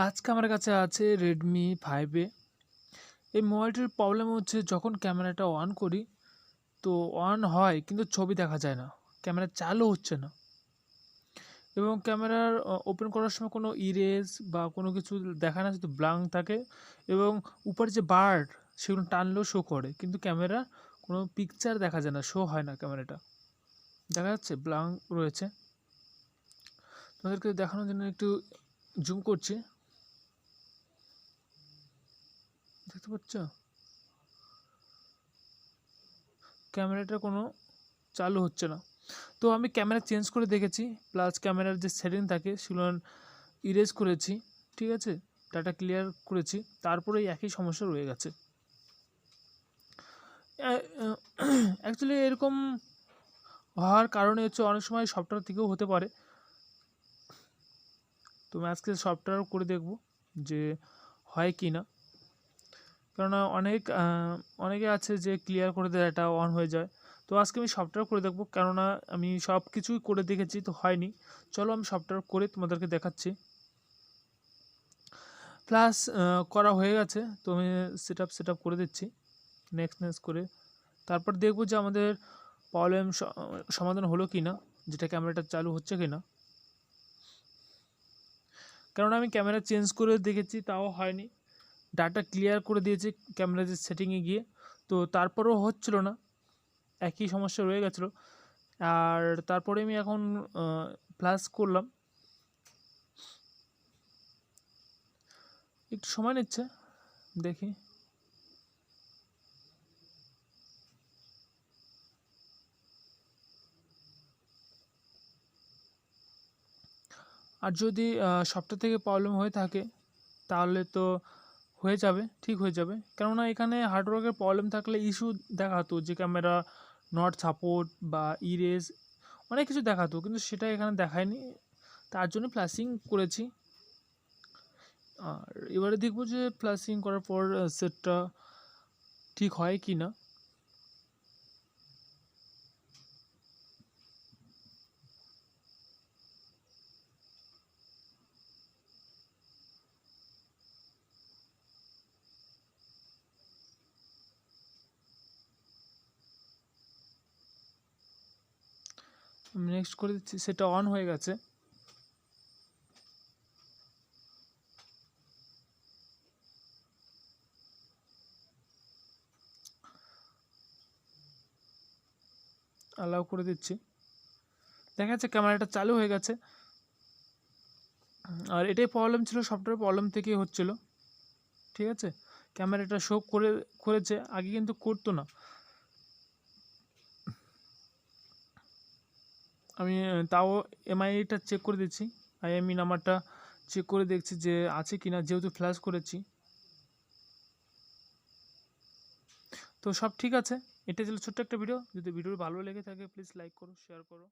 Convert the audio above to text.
আজকে আমার কাছে আছে Redmi 5A। এই মোবাইলটির প্রবলেম হচ্ছে যখন ক্যামেরাটা অন করি তো অন হয় কিন্তু ছবি দেখা যায় না। ক্যামেরা চালু হচ্ছে না এবং ক্যামেরার ওপেন করার সময় কোনো ইরেজ বা কোনো কিছু দেখায় না, শুধু ব্লাঙ্ক থাকে এবং উপরে যে বার্ড সেগুলো টানলেও শো করে কিন্তু ক্যামেরা কোনো পিকচার দেখা যায় না, শো হয় না। ক্যামেরাটা দেখা যাচ্ছে ব্লাঙ্ক রয়েছে। তোমাদেরকে দেখানোর জন্য একটু জুম করছি, দেখতে পাচ্ছ ক্যামেরাটা কোনো চালু হচ্ছে না। তো আমি ক্যামেরা চেঞ্জ করে দেখেছি, প্লাস ক্যামেরার যে সেটিং থাকে সেগুলো ইরেজ করেছি, ঠিক আছে, ডাটা ক্লিয়ার করেছি, তারপরে একই সমস্যা রয়ে গেছে। অ্যাকচুয়ালি এরকম হওয়ার কারণে হচ্ছে অনেক সময় সফটওয়্যার থেকেও হতে পারে। তো আমি আজকে সফটওয়্যার করে দেখব যে হয় কি না, কেননা অনেকে আছে যে ক্লিয়ার করে দেয়, এটা অন হয়ে যায়। তো আজকে আমি সফটওয়্যার করে দেখব, কেননা আমি সব কিছুই করে দেখেছি তো হয়নি। চলো আমি সফটওয়্যার করে তোমাদেরকে দেখাচ্ছি। প্লাস করা হয়ে গেছে, তো আমি সেট আপ করে দিচ্ছি নেক্সট করে। তারপর দেখব যে আমাদের প্রবলেম সমাধান হলো কি না, যেটা ক্যামেরাটা চালু হচ্ছে কি না। কারণ আমি ক্যামেরা চেঞ্জ করে দেখেছি তাও হয়নি, ডাটা ক্লিয়ার করে দিয়েছি ক্যামেরা যে সেটিংয়ে গিয়ে, তো তারপরেও হচ্ছিল না, একই সমস্যা রয়ে গেছিলো। আর তারপরে আমি এখন প্লাস করলাম, একটু সময় নিচ্ছে, দেখি। আর যদি সফটওয়্যার থেকে প্রবলেম হয়ে থাকে তাহলে তো হয়ে যাবে, ঠিক হয়ে যাবে। কেননা এখানে হার্ডওয়্যারের প্রবলেম থাকলে ইস্যু দেখাতো যে ক্যামেরা নট সাপোর্ট বা ইরেজ, অনেক কিছু দেখাতো, কিন্তু সেটা এখানে দেখায়নি, তার জন্য প্লাসিং করেছি। আর এবারে দেখবো যে প্লাসিং করার পর সেটটা ঠিক হয় কি না। আমি নেক্সট করে দিচ্ছি, সেটা অন হয়ে গেছে। অ্যালাউ করে দিচ্ছি, দেখা যাচ্ছে ক্যামেরাটা চালু হয়ে গেছে। আর এটাই প্রবলেম ছিল, সফটওয়্যার প্রবলেম থেকেই হচ্ছিল, ঠিক আছে। ক্যামেরাটা শো করেছে, আগে কিন্তু করতো না। আমি তাও এমআইটা চেক করে দিচ্ছি, আইএমই নাম্বারটা চেক করে দেখছি যে আছে কি না, যেহেতু ফ্ল্যাশ করেছি। তো সব ঠিক আছে। এটা ছিল ছোট্ট একটা ভিডিও। যদি ভিডিও ভালো লেগে থাকে প্লিজ লাইক করো, শেয়ার করো।